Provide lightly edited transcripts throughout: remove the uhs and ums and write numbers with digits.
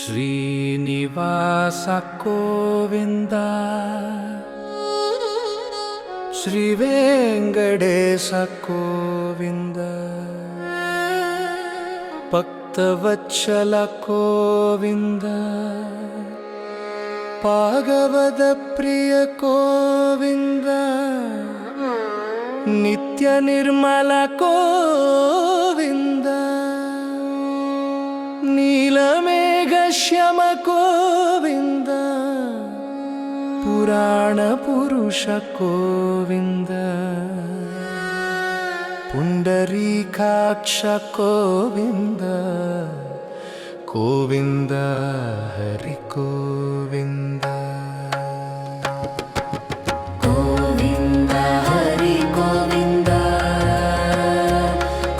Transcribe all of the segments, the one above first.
ಶ್ರೀನಿವಾಸ ಗೋವಿಂದ ಶ್ರೀ ವೆಂಕಟೇಶ ಗೋವಿಂದ ಭಕ್ತವತ್ಸಲ ಗೋವಿಂದ ಭಾಗವತ ಪ್ರಿಯ ಗೋವಿಂದ ನಿತ್ಯ ನಿರ್ಮಲ ಗೋವಿಂದ ನೀಲಮೇಘ ಶ್ಯಾಮ ಗೋವಿಂದ ಪುರಾಣ ಪುರುಷ ಗೋವಿಂದ ಪುಂಡರೀಕಾಕ್ಷ ಗೋವಿಂದ ಗೋವಿಂದ ಹರಿ ಗೋವಿಂದ ಗೋವಿಂದ ಹರಿ ಗೋವಿಂದ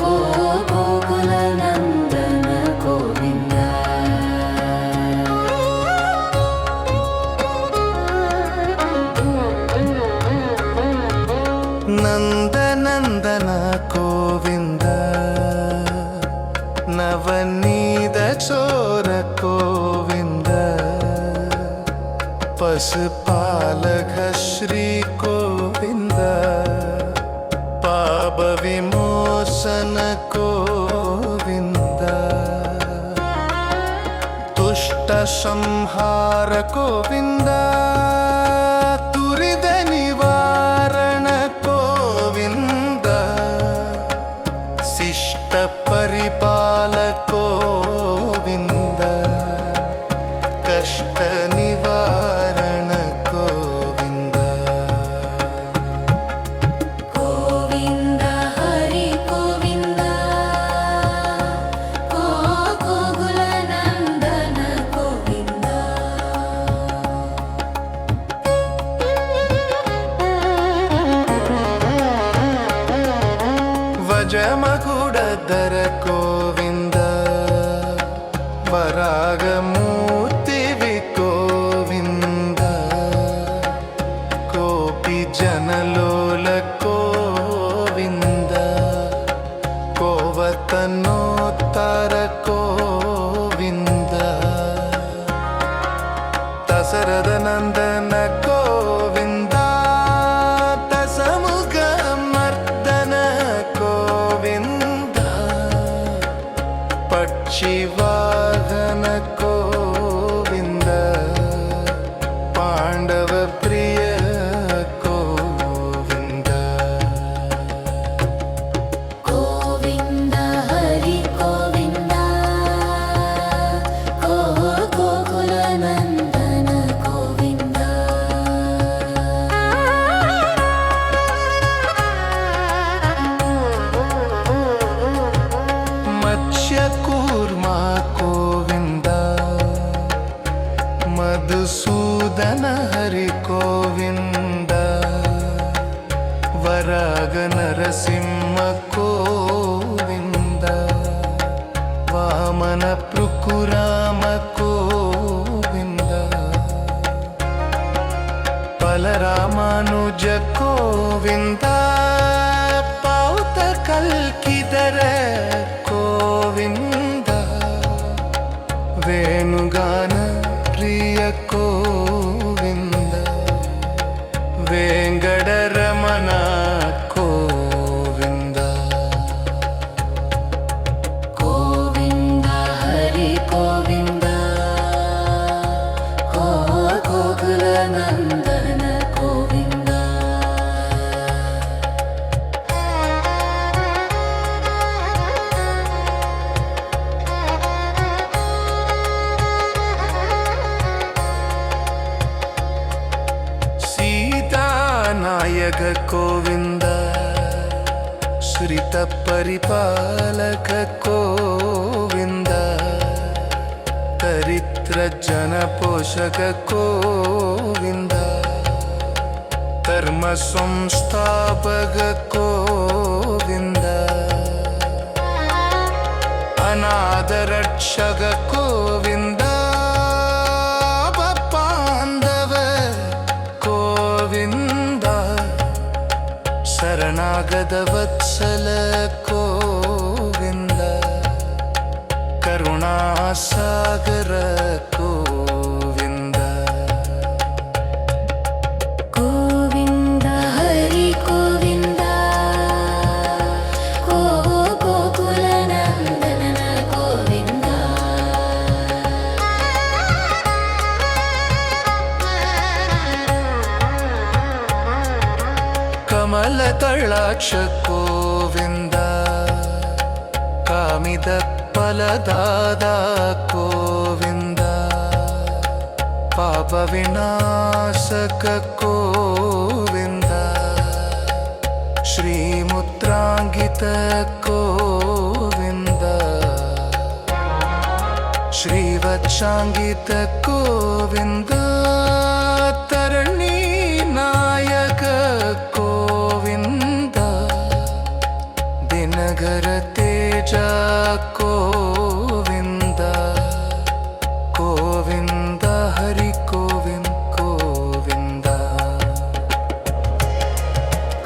ಗೋಕುಲ ನಂದನ ಗೋವಿಂದ ನಂದನಂದನ ಗೋವಿಂದ ನವನೀತ ಚೋರ ಗೋವಿಂದ ಪಶುಪಾಲಕ ಶ್ರೀ ಗೋವಿಂದ ಪಾಪ ವಿಮೋಚನ ಗೋವಿಂದ ದುಷ್ಟ ಸಂಹಾರ ಗೋವಿಂದ ತುರಿದ ನಿವಾರಣ ಗೋವಿಂದ ಶಿಷ್ಟ ಪರಿಪಾಲಕ ಗೋವಿಂದ ಕಷ್ಟ ನಿವಾರಣ ಗೋವಿಂದ ಗೋವಿಂದ ಹರಿ ಗೋವಿಂದ ಗೋಕುಲ ನಂದನ ಗೋವಿಂದ ವಜಮಗುಡದರ ಗೋವಿಂದ ವರಾಗಮೂರ್ತಿ ಗೋವಿಂದ ಗೋಪಿ ಜನಲೋಲ ಗೋವಿಂದ ಗೋವತನೋತ್ತರ ಗೋವಿಂದ ದಶರಥ ನಂದನ ಗೋವಿಂದ ದಶಮುಖ ಮರ್ದನ ಗೋವಿಂದ ಪಕ್ಷಿವಾಹನ ಗೋವಿಂದ ಪಾಂಡವ ಪ್ರಿಯ ಗೋವಿಂದ ಗೋವಿಂದ ಹರಿ ಗೋವಿಂದ ಗೋಕುಲ ನಂದನ ಗೋವಿಂದ ಮತ್ಸ್ಯ ಕೂರ್ಮ ಗೋವಿಂದ ಮಧುಸೂದನ ಹರಿ ಗೋವಿಂದ ವರಾಗ ನರಸಿಂಹ ಗೋವಿಂದ ವಾಮನ ಪೃಕುರಾಮ ಗೋವಿಂದ ಬಲರಾಮಾನುಜ ಗೋವಿಂದ ಪೌತ ಕಲ್ಕಿದರ ಗೋವಿಂದ ವೇಣುಗಾನ ಪ್ರಿಯ ಗೋವಿಂದ ವೆಂಕಟರಮಣ ಗೋವಿಂದ ಗೋವಿಂದ ಹರಿ ಗೋವಿಂದ ಗೋಕುಲ ನಂದನ ಗೋವಿಂದ ಸೀತಾನಾಯಕ ಗೋವಿಂದ ಶ್ರಿತ ಪರಿಪಾಲಕ ಗೋವಿಂದ ದರಿದ್ರ ಜನ ಪೋಷಕ ಗೋವಿಂದ ಧರ್ಮ ಸಂಸ್ಥಾಪಕ ಗೋವಿಂದ ಅನಾಥ ರಕ್ಷಕ ಗೋವಿಂದ ಪಾಂಡವ ಗೋವಿಂದ ಶರಣಾಗತ ವತ್ಸಲ ಗೋವಿಂದ ಕರ್ಮ ಕರುಣಾಸಾಗರ ಗೋವಿಂದ ಗೋವಿಂದ ಹರಿ ಗೋವಿಂದ ಗೋಕುಲ ನಂದನ ಗೋವಿಂದ ಕಮಲ ತಳಾಕ್ಷ ಗೋವಿಂದ ಕಾಮಿದ ಫಲದಾದ ಗೋವಿಂದ ಪಾಪ ವಿನಾಶಕ ಗೋವಿಂದ ಶ್ರೀಮುದ್ರಾಂಗಿತ ಗೋವಿಂದ ಶ್ರೀವತ್ಸಾಂಗಿತ ಗೋವಿಂದ ತರಣಿ ನಾಯಕ ಗೋವಿಂದ ದಿನಗರ ತೇಜ ಗೋವಿಂದ ಗೋವಿಂದ ಹರಿ ಗೋವಿಂದ ಗೋವಿಂದ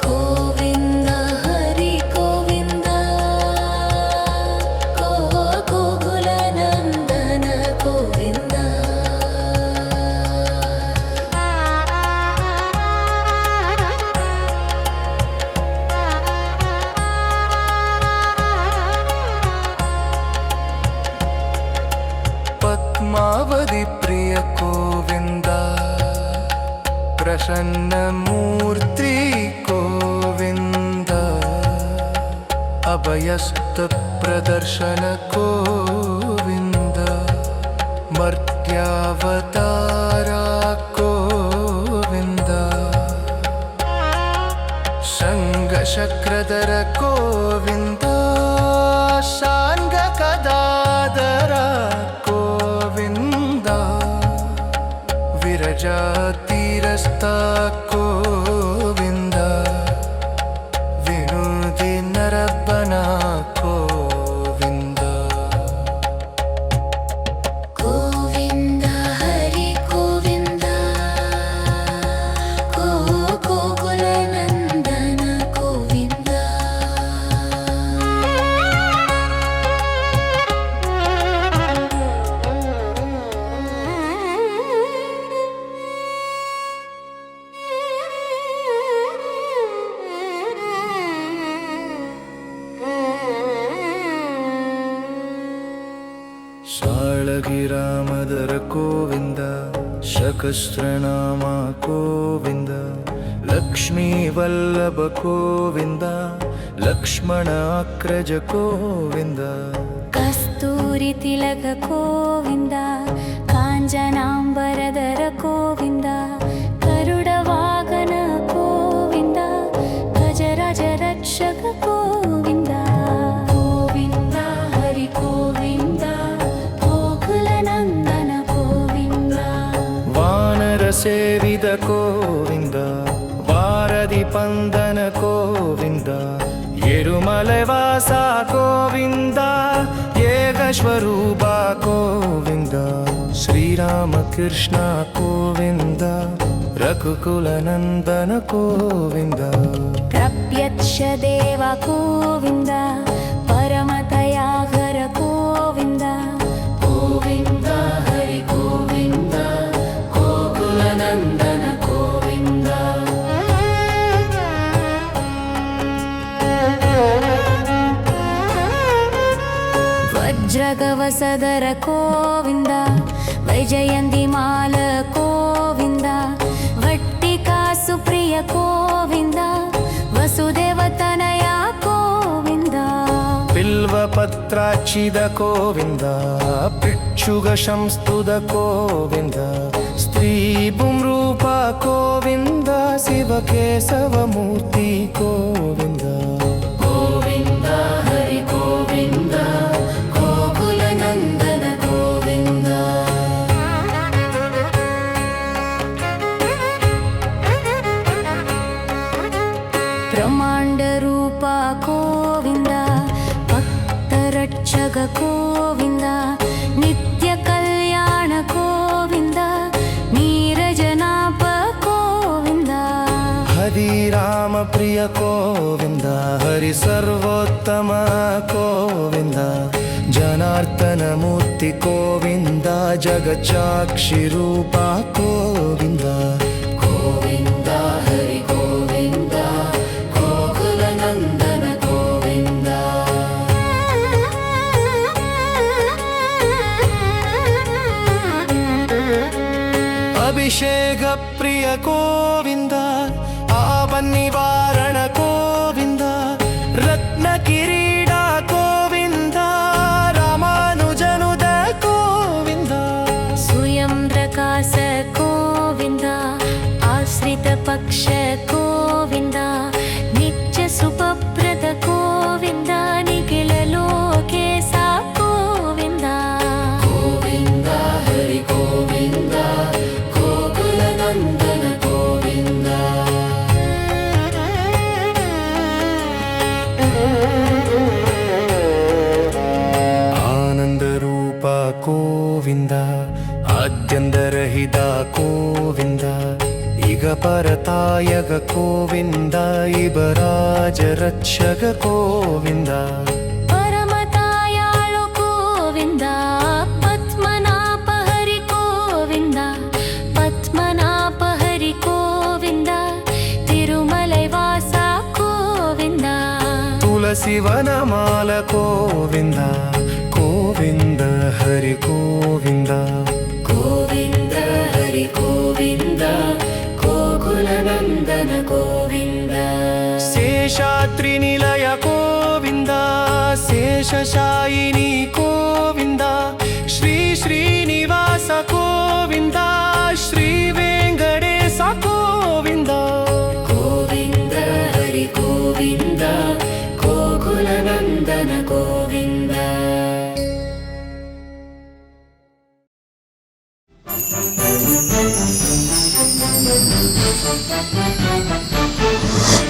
ಗೋವಿಂದ ಹರಿ ಗೋವಿಂದ ಗೋಕುಲ ನಂದನ ಗೋವಿಂದ ಪದ್ಮಾವತಿ ಪ್ರಿಯ ಗೋವಿಂದ ಪ್ರಸನ್ನ ಮೂರ್ತಿ ಗೋವಿಂದ ಅಭಯಸ್ತ ಪ್ರದರ್ಶನ ಗೋವಿಂದ ಮರ್ತ್ಯಾವತಾರ ಗೋವಿಂದ ಸಂಘಶಕ್ರಧರ ಗೋವಿಂದ ಶಾಂಗ ಕದಾದರ ಗೋವಿಂದ ವಿರಜಾ ತೀರಸ್ಥ ಗೋವಿಂದ ವಿನುದಿ ನರಬನ ಗೋವಿಂದ ಗೋವಿಂದ ಹರಿ ಗೋವಿಂದ ಗೋಕುಲ ನಂದನ ಗೋವಿಂದ ಶಾಳಗಿರಾಮದರ ಗೋವಿಂದ ಶಕಸ್ತ್ರನಾಮ ಗೋವಿಂದ ಲಕ್ಷ್ಮೀ ವಲ್ಲಭ ಗೋವಿಂದ ಲಕ್ಷ್ಮಣ ಅಗ್ರಜ ಗೋವಿಂದ ಕಸ್ತೂರಿ ತಿಲಕ ಗೋವಿಂದ ಕಾಂಚನಾಂಬರಧರ ಗೋವಿಂದ ಗರುಡ ವಾಹನ ಗೋವಿಂದ ಗಜರಾಜ ರಕ್ಷಕ ಗೋವಿಂದ ಗೋವಿಂದ ಹರಿ ಗೋವಿಂದ ಗೋಕುಲ ನಂದನ ಗೋವಿಂದ ವಾನರ ಸೇವಿದ ಗೋವಿಂದ ವಾರದಿ ಪಂದನ ಗೋವಿಂದ ಎರುಮಲೆ ವಾಸ ಗೋವಿಂದ ಏಕಸ್ವರೂಪ ಗೋವಿಂದ ಶ್ರೀರಾಮಕೃಷ್ಣ ಗೋವಿಂದ ರಘುಕುಲ ನಂದನ ಗೋವಿಂದ ಪ್ರಪ್ಯಕ್ಷ ದೇವ ಗೋವಿಂದ ಪರಮತಯಾಗರ ಗೋವಿಂದ ಗೋವಿಂದ ಹರಿ ಗೋವಿಂದ ಗೋಕುಲ ನಂದನ ಗೋವಿಂದ ವಜ್ರಗವಸದರ ಗೋವಿಂದ ವೈಜಯಂತಿ ಮಾಲ ಗೋವಿಂದ ವಟ್ಟಿಕಾ ಸುಪ್ರಿಯ ಗೋವಿಂದ ವಸುದೇವತನಯ ಗೋವಿಂದ ಬಿಲ್ವಪತ್ರಾಚಿದ ಗೋವಿಂದ ಭಿಕ್ಷುಗ ಸಂಸ್ತುತ ಗೋವಿಂದ ಸ್ತ್ರೀ ಪುಂರೂಪ ಗೋವಿಂದ ಶಿವಕೇಶವ ಮೂರ್ತಿ ಗೋವಿಂದ ಗೋವಿಂದ ಹರಿ ಗೋವಿಂದ ಗೋಕುಲ ನಂದನ ಗೋವಿಂದ ಬ್ರಹ್ಮಾಂಡ ರೂಪ ಗೋವಿಂದ ಭಕ್ತರಕ್ಷಕ ಗೋವಿಂದ ನಿತ್ಯ ಕಲ್ಯಾಣ ಗೋವಿಂದ ನೀರಜನಾಪ ಗೋವಿಂದ ಹರಿರಾಮ ಪ್ರಿಯ ಗೋವಿಂದ ಹರಿ ಸರ್ವೋತ್ತಮ ಗೋವಿಂದ జనార్దనమూర్తి గోవింద జగచాక్షి రూప గోవింద గోవింద హరి గోవింద గోకుల నందన గోవింద అభిషేక ప్రియ గోవింద ఆపన్నివారణ గోవింద రత్న కిరీట గోవింద రామానుజనుద గోవింద స్వయం ప్రకాశ గోవింద ఆశ్రిత పక్ష గోవింద నిత్య సుప్రద గోవింద నిఖిల లోకేశ గోవింద గోవింద హరి గోవింద గోకుల నందన గోవింద ఆనంద రూప గోవింద ఆద్యంతరహిత గోవింద ఇగ పరతాయగ గోవింద ఇబరాజ రక్షక గోవింద పరమతాయాళు గోవింద పద్మనాభ హరి గోవింద పద్మనాభ హరి గోవింద తిరుమలై వాస గోవింద తులసి వనమాల గోవింద గోవింద హరి గోవింద గోవింద హరి గోవింద గోకుల నందన గోవింద శేషాద్రి నిలయ గోవింద శేషశాయిని గోవింద శ్రీ శ్రీనివాస గోవింద శ్రీ వెంకటేశ గోవింద గోవింద హరి గోవింద గోకుల నందన గోవింద Thank you.